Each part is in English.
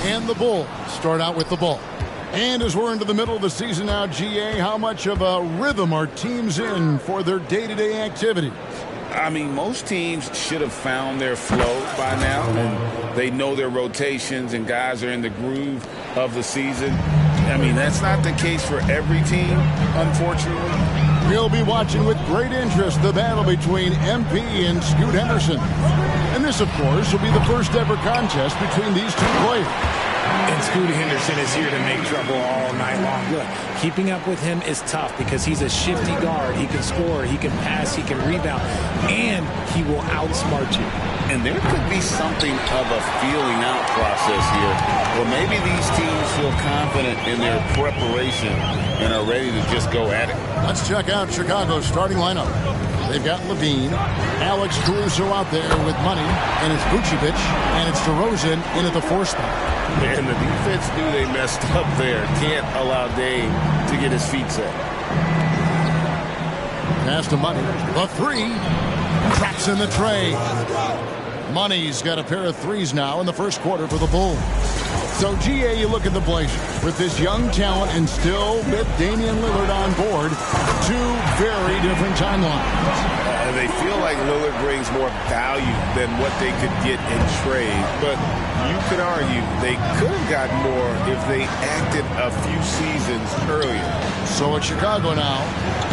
And the Bulls start out with the ball. And as we're into the middle of the season now, GA, how much of a rhythm are teams in for their day-to-day activity? I mean, most teams should have found their flow by now, and they know their rotations, and guys are in the groove of the season. I mean, that's not the case for every team, unfortunately. We'll be watching with great interest the battle between MP and Scoot Henderson. And this, of course, will be the first ever contest between these two players. And Scoot Henderson is here to make trouble all night long. Look, keeping up with him is tough because he's a shifty guard. He can score, he can pass, he can rebound, and he will outsmart you. And there could be something of a feeling out process here, where maybe these teams feel confident in their preparation and are ready to just go at it. Let's check out Chicago's starting lineup. They've got Levine, Alex Caruso out there with money, and it's Vucevic, and it's DeRozan in at the 4 spot. And the defense knew they messed up there. Can't allow Dame to get his feet set. Pass to Money. The 3. Traps in the tray. Money's got a pair of threes now in the first quarter for the Bulls. So, GA, you look at the Blazers with this young talent and still with Damian Lillard on board. 2 very different timelines. They feel like Lillard brings more value than what they could get in trade. But you could argue they could have gotten more if they acted a few seasons earlier. So it's Chicago now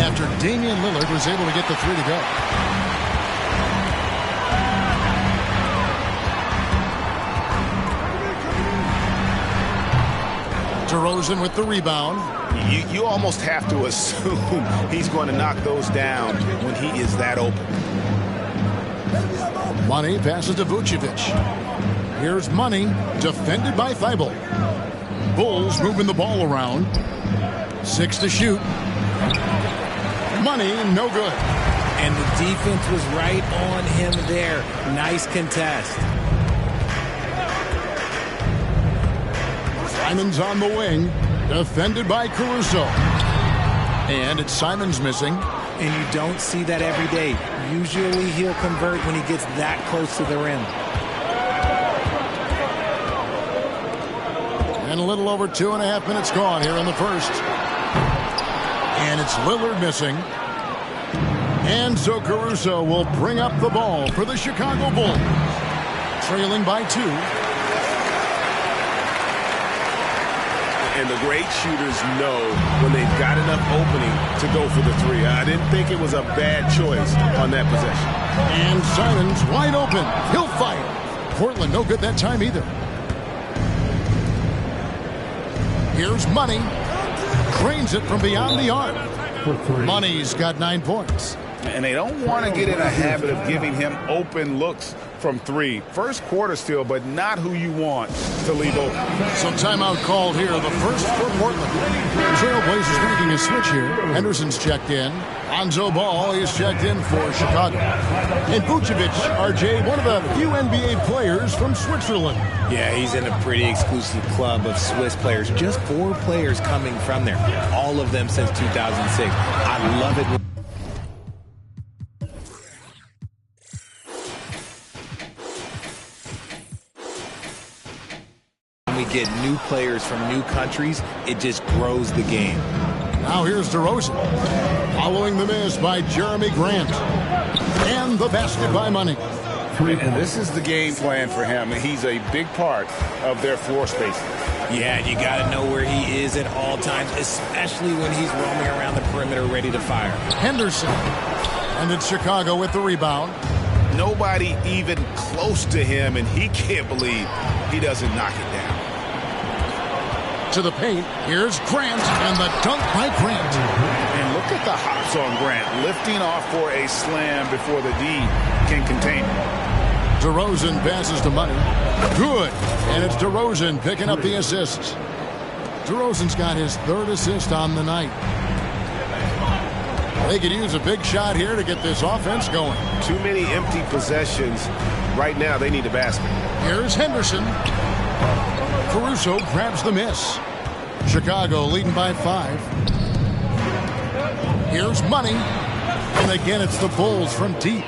after Damian Lillard was able to get the 3 to go. DeRozan with the rebound. You almost have to assume he's going to knock those down when he is that open. Money passes to Vucevic. Here's Money, defended by Thibault. Bulls moving the ball around. 6 to shoot. Money, no good. And the defense was right on him there. Nice contest. Simon's on the wing, defended by Caruso. And it's Simon's missing. And you don't see that every day. Usually he'll convert when he gets that close to the rim. And a little over 2.5 minutes gone here in the first. And it's Lillard missing. And so Caruso will bring up the ball for the Chicago Bulls. Trailing by 2. And the great shooters know when they've got enough opening to go for the 3. I didn't think it was a bad choice on that possession. And Simon's wide open. He'll fire. Portland no good that time either. Here's Money. Cranes it from beyond the arc. Money's got 9 points. And they don't want to get in a habit of giving him open looks from 3. First quarter still, but not who you want to leave open. So timeout called here, the first for Portland. Trailblazers making a switch here. Henderson's checked in. Lonzo Ball is checked in for Chicago. And Vucevic, RJ, one of the few NBA players from Switzerland. Yeah, he's in a pretty exclusive club of Swiss players. Just 4 players coming from there. All of them since 2006. I love it. We get new players from new countries, it just grows the game. Now here's DeRozan, following the miss by Jeremy Grant, and the basket by Money. And this is the game plan for him. He's a big part of their floor spacing. Yeah, you got to know where he is at all times, especially when he's roaming around the perimeter ready to fire. Henderson, and it's Chicago with the rebound. Nobody even close to him, and he can't believe he doesn't knock it down. To the paint, here's Grant, and the dunk by Grant. And look at the hops on Grant, lifting off for a slam before the D can contain him. DeRozan passes to Money. Good, and it's DeRozan picking up the assists. DeRozan's got his 3rd assist on the night. They could use a big shot here to get this offense going. Too many empty possessions. Right now, they need a basket. Here's Henderson. Caruso grabs the miss. Chicago leading by 5. Here's Money. And again, it's the Bulls from deep.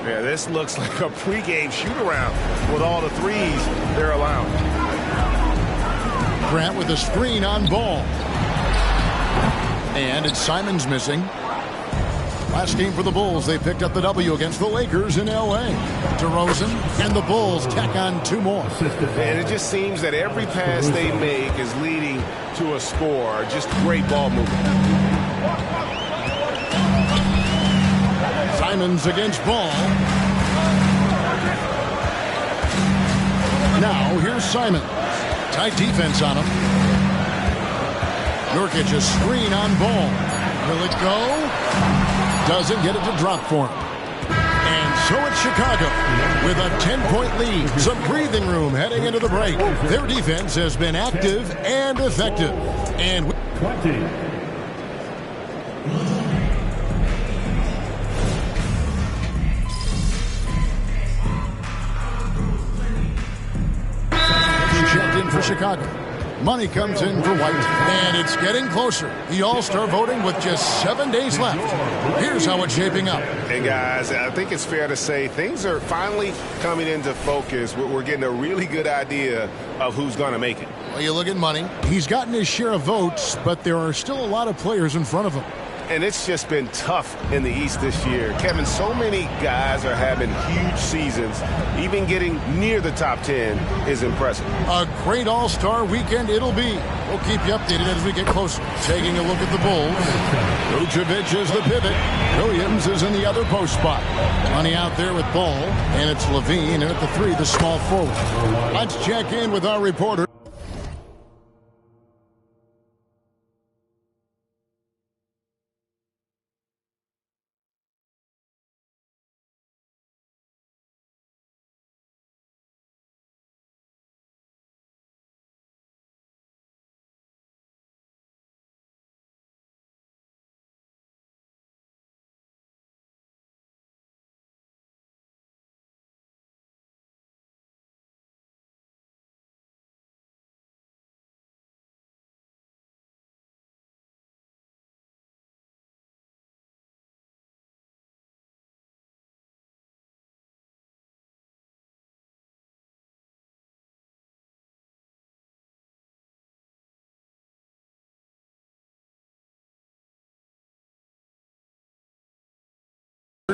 Yeah, this looks like a pregame shoot-around with all the threes they're allowing. Grant with a screen on Ball. And it's Simons missing. Last game for the Bulls, they picked up the W against the Lakers in L.A. DeRozan and the Bulls tack on 2 more. And it just seems that every pass they make is leading to a score. Just great ball movement. Simons against Ball. Now here's Simons. Tight defense on him. Nurkic a screen on Ball. Will it go? Doesn't get it to drop for him. And so it's Chicago with a 10-point lead. Some breathing room heading into the break. Their defense has been active and effective. And 20. checked in for Chicago. Money comes in for White, and it's getting closer. The All-Star voting with just 7 days left. Here's how it's shaping up. Hey, guys, I think it's fair to say things are finally coming into focus. We're getting a really good idea of who's going to make it. Well, you look at Money. He's gotten his share of votes, but there are still a lot of players in front of him. And it's just been tough in the East this year. Kevin, so many guys are having huge seasons. Even getting near the top 10 is impressive. A great All-Star weekend it'll be. We'll keep you updated as we get closer. Taking a look at the Bulls. Vucevic is the pivot. Williams is in the other post spot. Money out there with Ball. And it's Levine, and at the 3, the small forward. Let's check in with our reporter.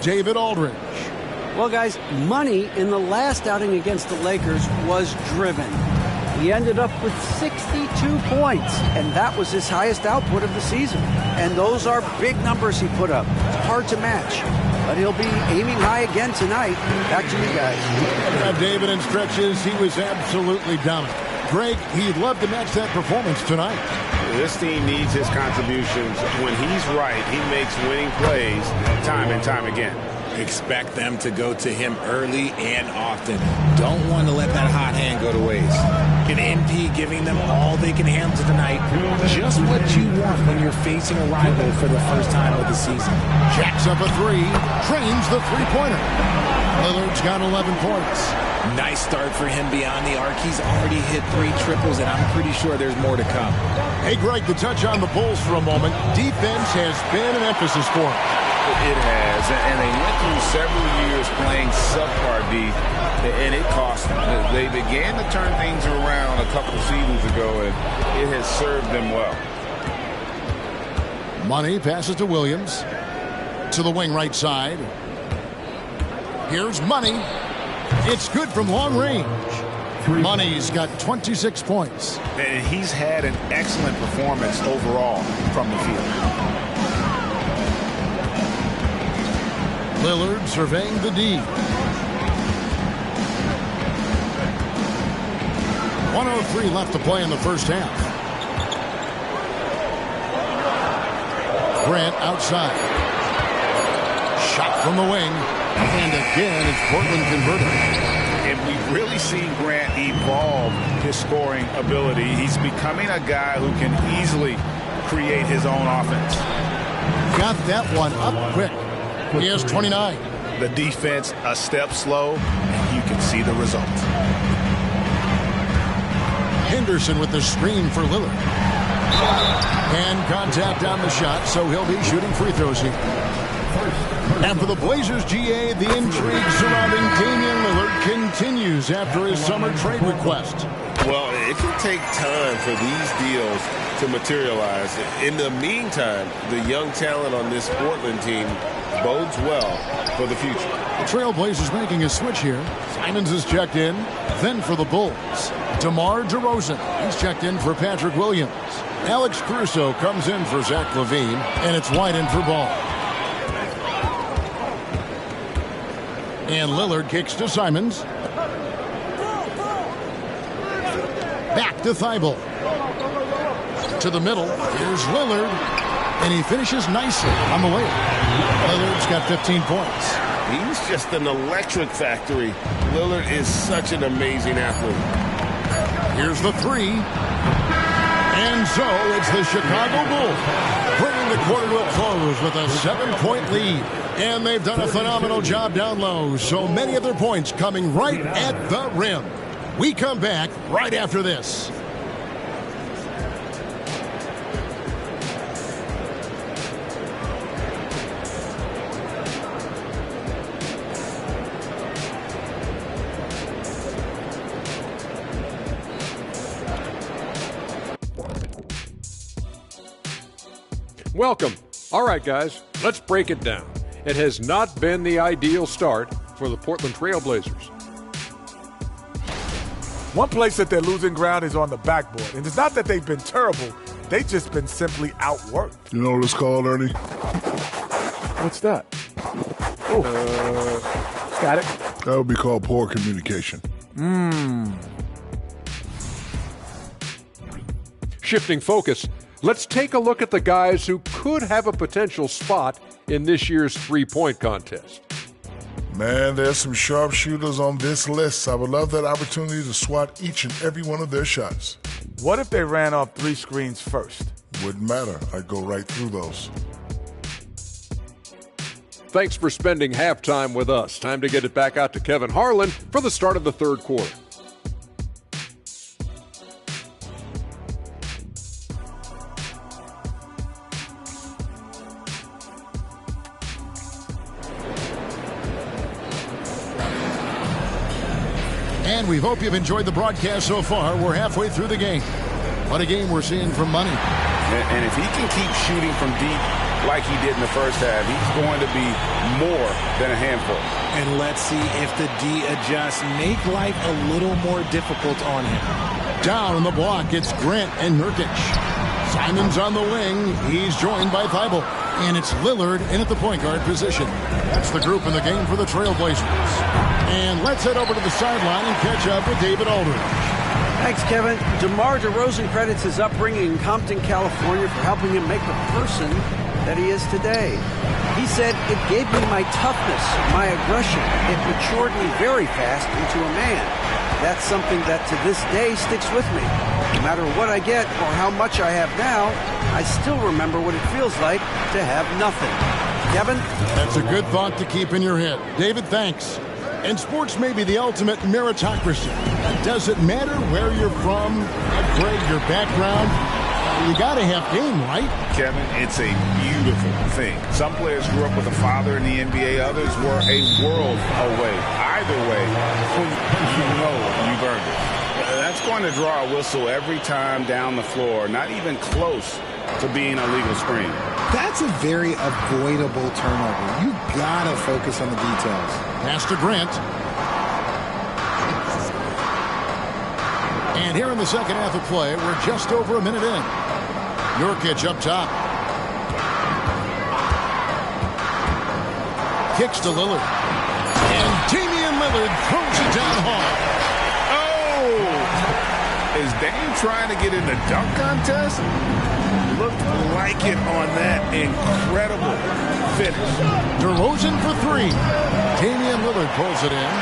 David Aldridge. Well, guys, Money in the last outing against the Lakers was driven. He ended up with 62 points, and that was his highest output of the season. And those are big numbers he put up. It's hard to match, but he'll be aiming high again tonight. Back to you guys. David in stretches, he was absolutely dominant. Greg, he'd love to match that performance tonight. This team needs his contributions. When he's right, he makes winning plays time and time again. Expect them to go to him early and often. Don't want to let that hot hand go to waste. An MP giving them all they can handle tonight. Just what you want when you're facing a rival for the first time of the season. Jacks up a 3, trains the three-pointer. Lillard's got 11 points. Nice start for him beyond the arc. He's already hit 3 triples, and I'm pretty sure there's more to come. Hey, Greg, to touch on the Bulls for a moment, defense has been an emphasis for them. It has, and they went through several years playing subpar D, and it cost them. They began to turn things around a couple seasons ago, and it has served them well. Money passes to Williams. To the wing right side. Here's Money. It's good from long range. Money's got 26 points. And he's had an excellent performance overall from the field. Lillard surveying the D. 1:03 left to play in the first half. Grant outside. Shot from the wing. And again, it's Portland converted. And we've really seen Grant evolve his scoring ability. He's becoming a guy who can easily create his own offense. Got that one up quick. He has 29. The defense a step slow, and you can see the result. Henderson with the screen for Lillard. And contact on the shot, so he'll be shooting free throws here. And for the Blazers, GA, the intrigue surrounding Damian Lillard continues after his summer trade request. Well, it can take time for these deals to materialize. In the meantime, the young talent on this Portland team bodes well for the future. The Trailblazers making a switch here. Simons is checked in. Then for the Bulls, DeMar DeRozan. He's checked in for Patrick Williams. Alex Caruso comes in for Zach LaVine, and it's White in for Ball. And Lillard kicks to Simons. Back to Thibault. To the middle. Here's Lillard. And he finishes nicely on the layup. Lillard's got 15 points. He's just an electric factory. Lillard is such an amazing athlete. Here's the three. And so it's the Chicago Bulls bringing the quarter to a close with a 7-point lead. And they've done a phenomenal job down low. So many of their points coming right at the rim. We come back right after this. Welcome. All right, guys, let's break it down. It has not been the ideal start for the Portland Trailblazers. One place that they're losing ground is on the backboard. And it's not that they've been terrible. They've just been simply outworked. You know what it's called, Ernie? What's that? Static? That would be called poor communication. Shifting focus, let's take a look at the guys who could have a potential spot in this year's three-point contest. Man, there's some sharpshooters on this list. I would love that opportunity to swat each and every one of their shots. What if they ran off 3 screens first? Wouldn't matter. I'd go right through those. Thanks for spending halftime with us. Time to get it back out to Kevin Harlan for the start of the third quarter. And we hope you've enjoyed the broadcast so far. We're halfway through the game. What a game we're seeing from Money. And if he can keep shooting from deep like he did in the first half, he's going to be more than a handful. And let's see if the D adjusts, make life a little more difficult on him. Down on the block, it's Grant and Nurkic. Simons on the wing. He's joined by Thibault. And it's Lillard in at the point guard position. That's the group in the game for the Trailblazers. And let's head over to the sideline and catch up with David Aldridge. Thanks, Kevin. DeMar DeRozan credits his upbringing in Compton, California for helping him make the person that he is today. He said, "It gave me my toughness, my aggression. It matured me very fast into a man. That's something that to this day sticks with me. No matter what I get or how much I have now, I still remember what it feels like to have nothing." Kevin? That's a good thought to keep in your head. David, thanks. And sports may be the ultimate meritocracy. Does it matter where you're from, your grade, your background? You got to have game, right? Kevin, it's a beautiful thing. Some players grew up with a father in the NBA. Others were a world away. Either way, you know you've earned it. That's going to draw a whistle every time down the floor, not even close to being a legal screen. That's a very avoidable turnover. You got to focus on the details. Pass to Grant. And here in the second half of play, we're just over a minute in. Nurkic up top. Kicks to Lillard. And Damian Lillard throws it down hard. Oh! Is Dame trying to get in the dunk contest? Looked like it on that incredible finish. DeRozan for three. Damian Lillard pulls it in.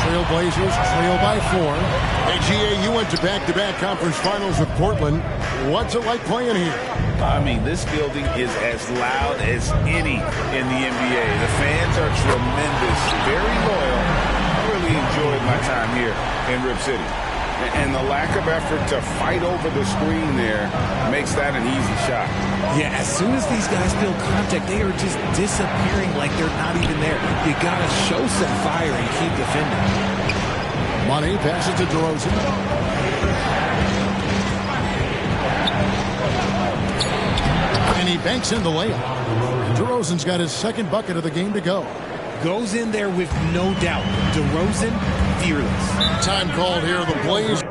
Trailblazers trail by 4. Hey, GA, you went to back-to-back conference finals with Portland. What's it like playing here? I mean, this building is as loud as any in the NBA. The fans are tremendous, very loyal. I really enjoyed my time here in Rip City. And the lack of effort to fight over the screen there makes that an easy shot. Yeah, as soon as these guys feel contact, they are just disappearing like they're not even there. You got to show some fire and keep defending. Money passes to DeRozan. And he banks in the layup. DeRozan's got his second bucket of the game to go. Goes in there with no doubt. DeRozan, fearless. Time called here. The Blaze